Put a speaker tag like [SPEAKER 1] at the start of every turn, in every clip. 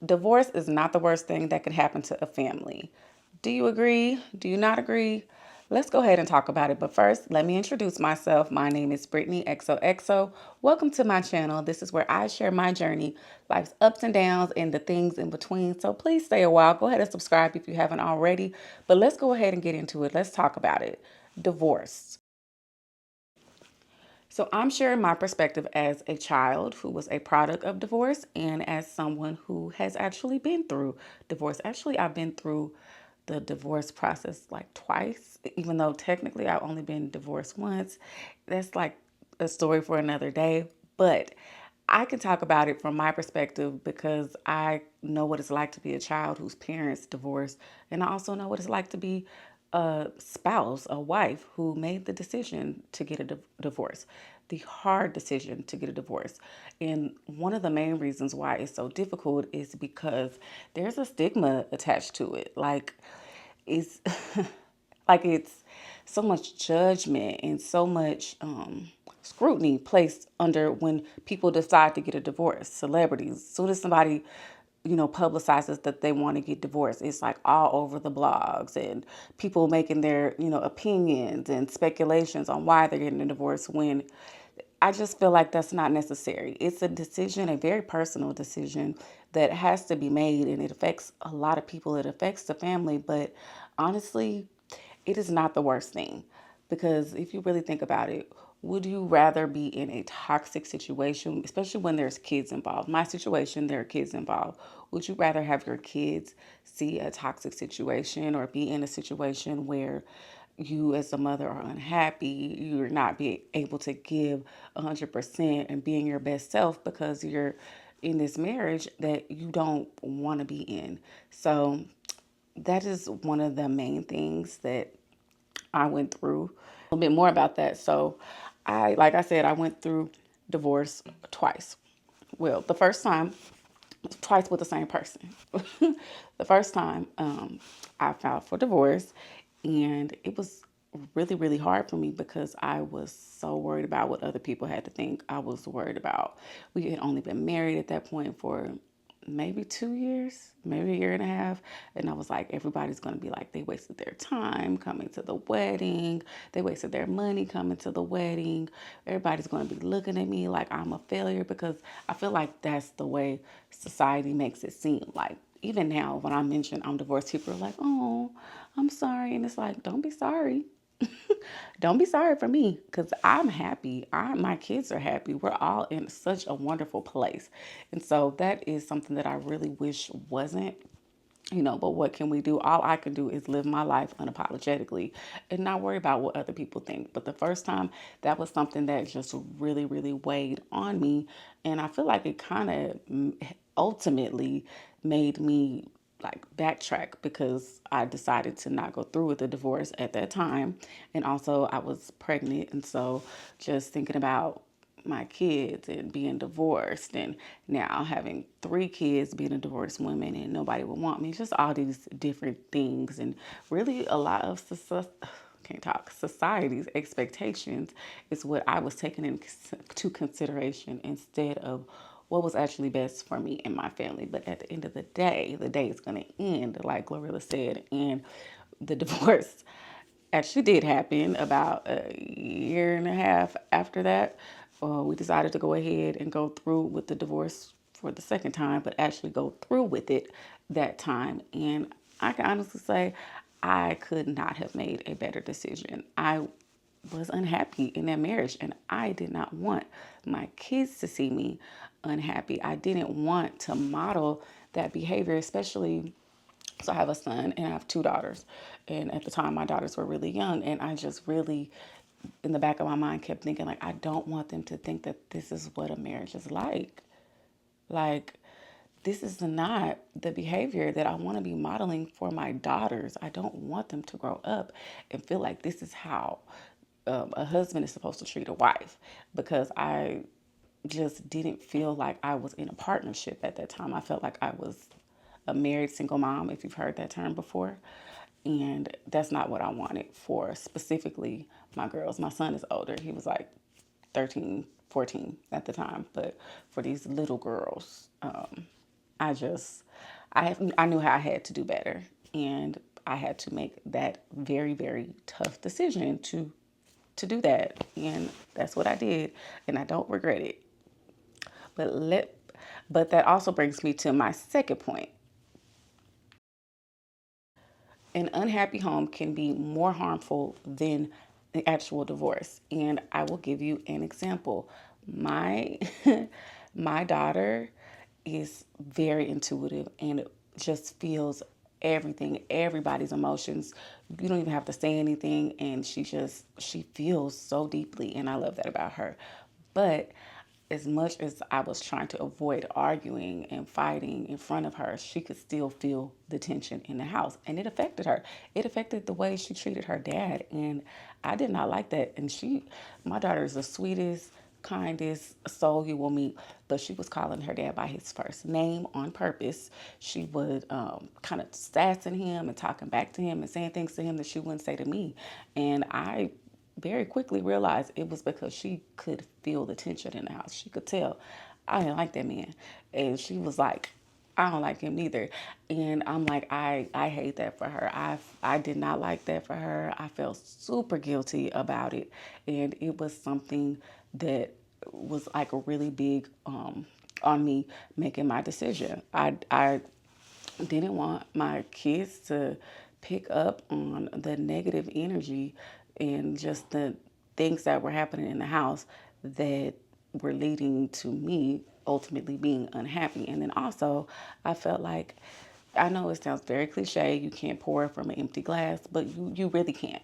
[SPEAKER 1] Divorce is not the worst thing that could happen to a family. Do you agree? Do you not agree? Let's go ahead and talk about it. But first, let me introduce myself. My name is Brittany XOXO. Welcome to my channel. This is where I share my journey, life's ups and downs, and the things in between. So please stay a while. Go ahead and subscribe if you haven't already. But let's go ahead and get into it. Let's talk about it. Divorce. So I'm sharing my perspective as a child who was a product of divorce and as someone who has actually been through divorce. Actually, I've been through the divorce process like twice, even though technically I've only been divorced once. That's like a story for another day. But I can talk about it from my perspective because I know what it's like to be a child whose parents divorced. And I also know what it's like to be a spouse, a wife who made the decision to get a divorce, the hard decision to get a divorce. And one of the main reasons why it's so difficult is because there's a stigma attached to it. It's like it's so much judgment and so much scrutiny placed under when people decide to get a divorce. Celebrities, as soon as somebody publicizes that they want to get divorced, it's like all over the blogs and people making their opinions and speculations on why they're getting a divorce, when I just feel like that's not necessary. It's a decision, a very personal decision that has to be made, and it affects a lot of people. It affects the family, but honestly, it is not the worst thing. Because if you really think about it, would you rather be in a toxic situation, especially when there's kids involved? My situation, there are kids involved. Would you rather have your kids see a toxic situation or be in a situation where you as a mother are unhappy, you're not be able to give 100% and being your best self because you're in this marriage that you don't want to be in? So that is one of the main things that I went through. A little bit more about that. So like I said, I went through divorce twice. Well, the first time, twice with the same person. The first time, I filed for divorce, and it was really, really hard for me because I was so worried about what other people had to think. I was worried about, we had only been married at that point for maybe 2 years, maybe a year and a half. And I was like, everybody's going to be like, they wasted their time coming to the wedding. They wasted their money coming to the wedding. Everybody's going to be looking at me like I'm a failure, because I feel like that's the way society makes it seem. Like, even now, when I mention I'm divorced, people are like, oh, I'm sorry. And it's like, don't be sorry. Don't be sorry for me, because I'm happy. My kids are happy. We're all in such a wonderful place. And so that is something that I really wish wasn't, but what can we do? All I can do is live my life unapologetically and not worry about what other people think. But the first time, that was something that just really, really weighed on me. And I feel like it kind of ultimately made me like backtrack, because I decided to not go through with the divorce at that time. And also I was pregnant. And so just thinking about my kids and being divorced, and now having 3 kids, being a divorced woman, and nobody would want me, just all these different things, and really a lot of can't talk, society's expectations is what I was taking into consideration instead of what was actually best for me and my family. But at the end of the day is going to end, like Glorilla said, and the divorce actually did happen about a year and a half after that. We decided to go ahead and go through with the divorce for the second time, but actually go through with it that time. And I can honestly say I could not have made a better decision. I was unhappy in that marriage, and I did not want my kids to see me unhappy. I didn't want to model that behavior, especially, so I have a son and I have 2 daughters. And at the time, my daughters were really young. And I just really, in the back of my mind, kept thinking, like, I don't want them to think that this is what a marriage is like. Like, this is not the behavior that I want to be modeling for my daughters. I don't want them to grow up and feel like this is how a husband is supposed to treat a wife, because I just didn't feel like I was in a partnership at that time. I felt like I was a married single mom, if you've heard that term before. And that's not what I wanted for specifically my girls. My son is older. He was like 13, 14 at the time. But for these little girls, I just I knew how I had to do better, and I had to make that very, very tough decision to do that, and that's what I did, and I don't regret it. But let but that also brings me to my second point. An unhappy home can be more harmful than the actual divorce. And I will give you an example. My my daughter is very intuitive and just feels everything, everybody's emotions. You don't even have to say anything, and she feels so deeply, and I love that about her. But as much as I was trying to avoid arguing and fighting in front of her, she could still feel the tension in the house. And it affected her. It affected the way she treated her dad. And I did not like that. And my daughter is the sweetest, kindest soul you will meet. But she was calling her dad by his first name on purpose. She would kind of sassing him and talking back to him and saying things to him that she wouldn't say to me. And I very quickly realized it was because she could feel the tension in the house. She could tell I didn't like that man. And she was like, I don't like him neither. And I'm like, I hate that for her. I did not like that for her. I felt super guilty about it. And it was something that was like a really big on me making my decision. I didn't want my kids to pick up on the negative energy and just the things that were happening in the house that were leading to me ultimately being unhappy. And then also, I felt like, I know it sounds very cliche, you can't pour from an empty glass, but you really can't.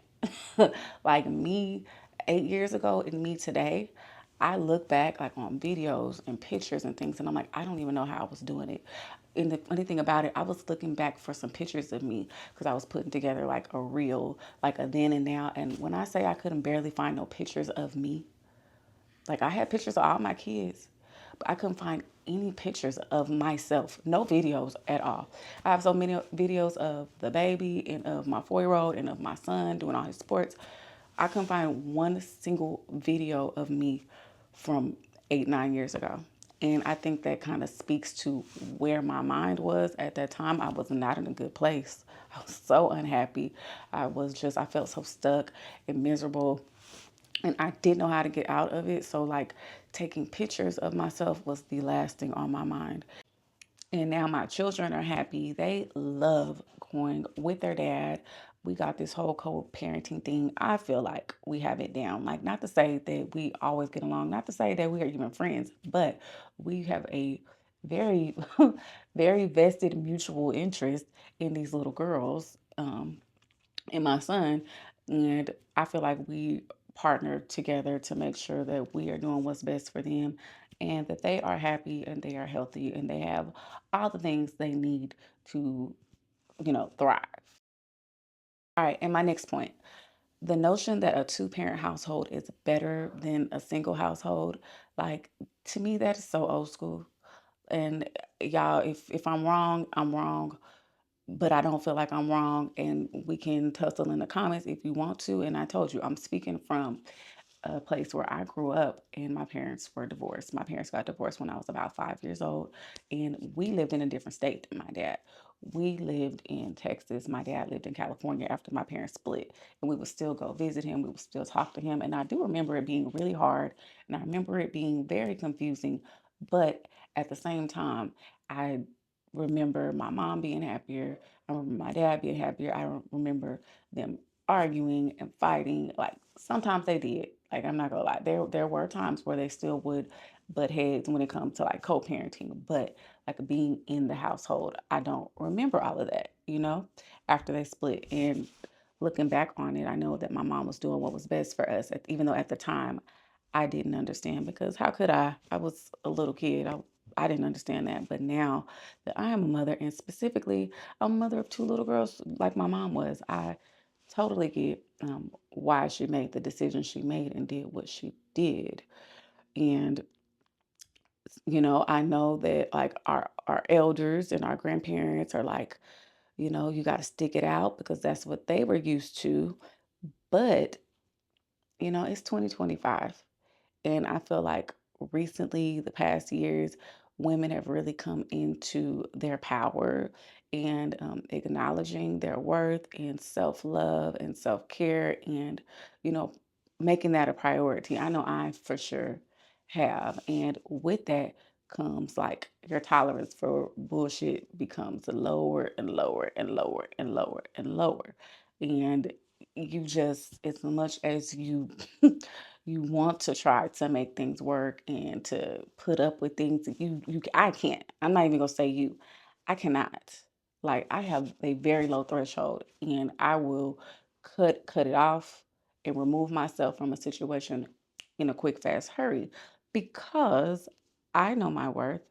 [SPEAKER 1] Like me 8 years ago and me today, I look back like on videos and pictures and things, and I'm like, I don't even know how I was doing it. And the funny thing about it, I was looking back for some pictures of me because I was putting together like a reel, like a then and now. And when I say I couldn't barely find no pictures of me, like I had pictures of all my kids, but I couldn't find any pictures of myself. No videos at all. I have so many videos of the baby and of my 4-year old and of my son doing all his sports. I couldn't find one single video of me from 8, 9 years ago. And I think that kind of speaks to where my mind was at that time. I was not in a good place. I was so unhappy. I felt so stuck and miserable, and I didn't know how to get out of it. So, like, taking pictures of myself was the last thing on my mind. And now my children are happy. They love going with their dad. We got this whole co-parenting thing. I feel like we have it down. Like, not to say that we always get along, not to say that we are even friends, but we have a very, very vested mutual interest in these little girls. And my son. And I feel like we partner together to make sure that we are doing what's best for them and that they are happy and they are healthy and they have all the things they need to, thrive. All right, and my next point, the notion that a two-parent household is better than a single household, like, to me that is so old school. And y'all, if I'm wrong, I'm wrong, but I don't feel like I'm wrong. And we can tussle in the comments if you want to. And I told you, I'm speaking from a place where I grew up and my parents were divorced. My parents got divorced when I was about 5 years old, and we lived in a different state than my dad. We lived in Texas. My dad lived in California after my parents split, and we would still go visit him. We would still talk to him. And I do remember it being really hard, and I remember it being very confusing. But at the same time, I remember my mom being happier. I remember my dad being happier. I remember them arguing and fighting. Like sometimes they did. Like I'm not gonna lie, there were times where they still would butt heads when it comes to like co-parenting, but like being in the household, I don't remember all of that. After they split. And looking back on it, I know that my mom was doing what was best for us, even though at the time I didn't understand because how could I? I was a little kid. I didn't understand that. But now that I am a mother, and specifically I'm a mother of two little girls like my mom was, I totally get why she made the decision she made and did what she did. And I know that like our elders and our grandparents are like, you got to stick it out because that's what they were used to. But it's 2025. And I feel like recently, the past years, women have really come into their power and acknowledging their worth and self love and self care and, you know, making that a priority. I know I for sure have. And with that comes like your tolerance for bullshit becomes lower and lower and lower and lower and lower. And you just, as much as you you want to try to make things work and to put up with things that I can't. I'm not even gonna say you. I cannot. Like I have a very low threshold and I will cut it off and remove myself from a situation in a quick fast hurry because I know my worth.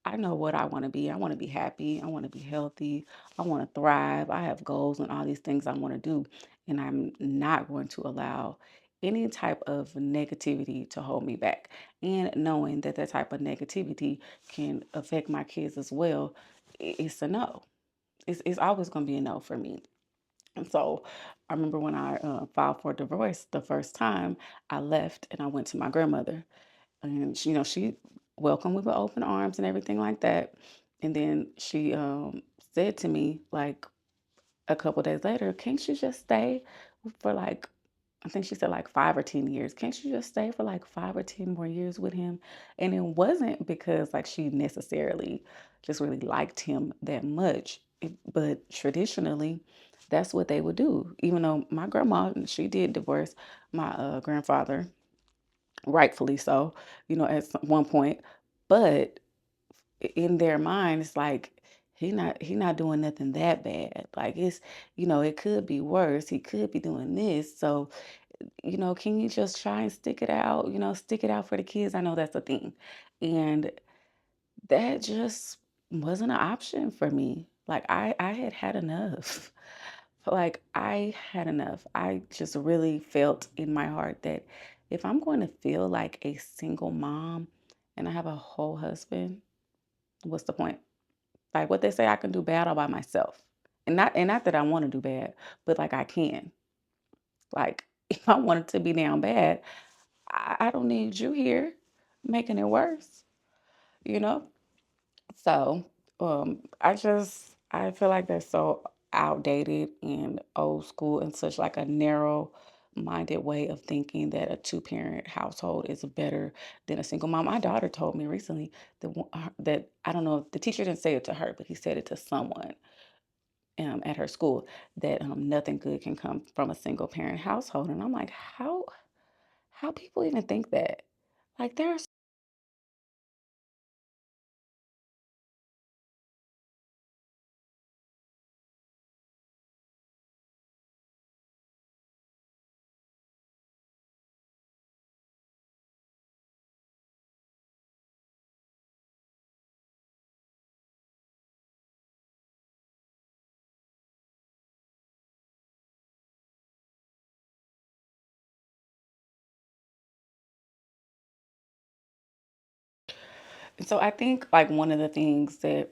[SPEAKER 1] I know what I want to be. I want to be happy. I want to be healthy. I want to thrive. I have goals and all these things I want to do. And I'm not going to allow any type of negativity to hold me back. And knowing that that type of negativity can affect my kids as well, it's a no. It's always going to be a no for me. And so I remember when I filed for divorce the first time, I left and I went to my grandmother and she welcomed me with open arms and everything like that. And then she said to me like a couple days later, "Can't you just stay for like?" I think she said like 5 or 10 years. "Can't you just stay for like 5 or 10 more years with him?" And it wasn't because like she necessarily just really liked him that much, but traditionally, that's what they would do. Even though my grandma, she did divorce my grandfather, rightfully so, at one point. But in their mind, it's like he not doing nothing that bad. Like it could be worse. He could be doing this. So, can you just try and stick it out? Stick it out for the kids. I know that's a thing. And that just wasn't an option for me. Like I had had enough. Like I had enough. I just really felt in my heart that if I'm going to feel like a single mom and I have a whole husband, what's the point? Like what they say, I can do bad all by myself. And not that I want to do bad, but like I can. Like if I wanted to be down bad, I don't need you here making it worse, you know? So, I feel like that's so outdated and old school and such like a narrow minded way of thinking that a two-parent household is better than a single mom. My daughter told me recently that I don't know, the teacher didn't say it to her, but he said it to someone at her school that nothing good can come from a single parent household. And I'm like, how people even think that? Like there's so I think like one of the things that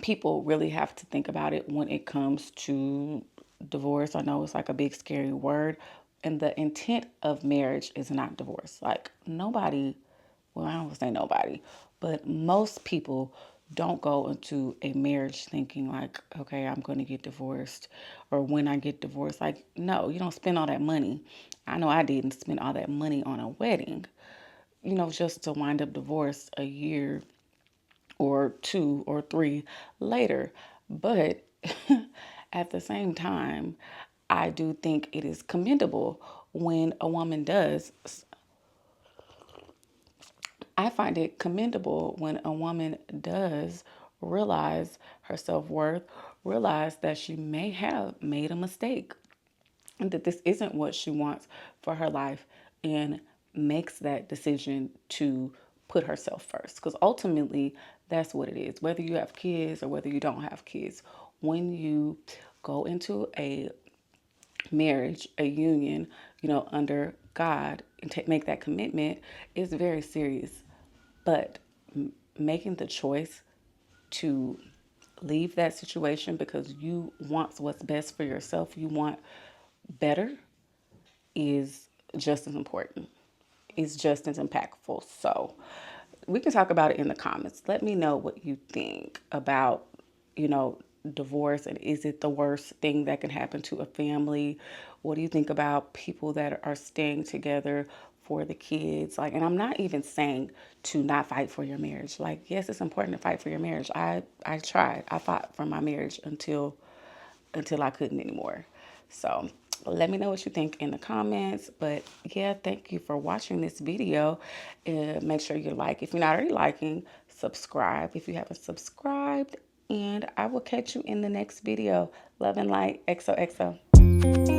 [SPEAKER 1] people really have to think about it when it comes to divorce. I know it's like a big scary word, and the intent of marriage is not divorce. Like nobody, well, I don't want to say nobody, but most people don't go into a marriage thinking like, okay, I'm going to get divorced, or when I get divorced, like no, you don't spend all that money. I know I didn't spend all that money on a wedding, just to wind up divorced a year or 2 or 3 later. But at the same time, I do think it is commendable when a woman does. I find it commendable when a woman does realize her self worth, realize that she may have made a mistake and that this isn't what she wants for her life, and makes that decision to put herself first. Because ultimately, that's what it is. Whether you have kids or whether you don't have kids, when you go into a marriage, a union, under God and make that commitment is very serious. But making the choice to leave that situation because you want what's best for yourself, you want better, is just as important. It's just as impactful. So we can talk about it in the comments. Let me know what you think about, you know, divorce, and is it the worst thing that can happen to a family? What do you think about people that are staying together for the kids? Like, and I'm not even saying to not fight for your marriage. Like, yes, it's important to fight for your marriage. I tried. I fought for my marriage until I couldn't anymore. So let me know what you think in the comments. But yeah, thank you for watching this video. Make sure you like. If you're not already liking, subscribe if you haven't subscribed. And I will catch you in the next video. Love and light. XOXO.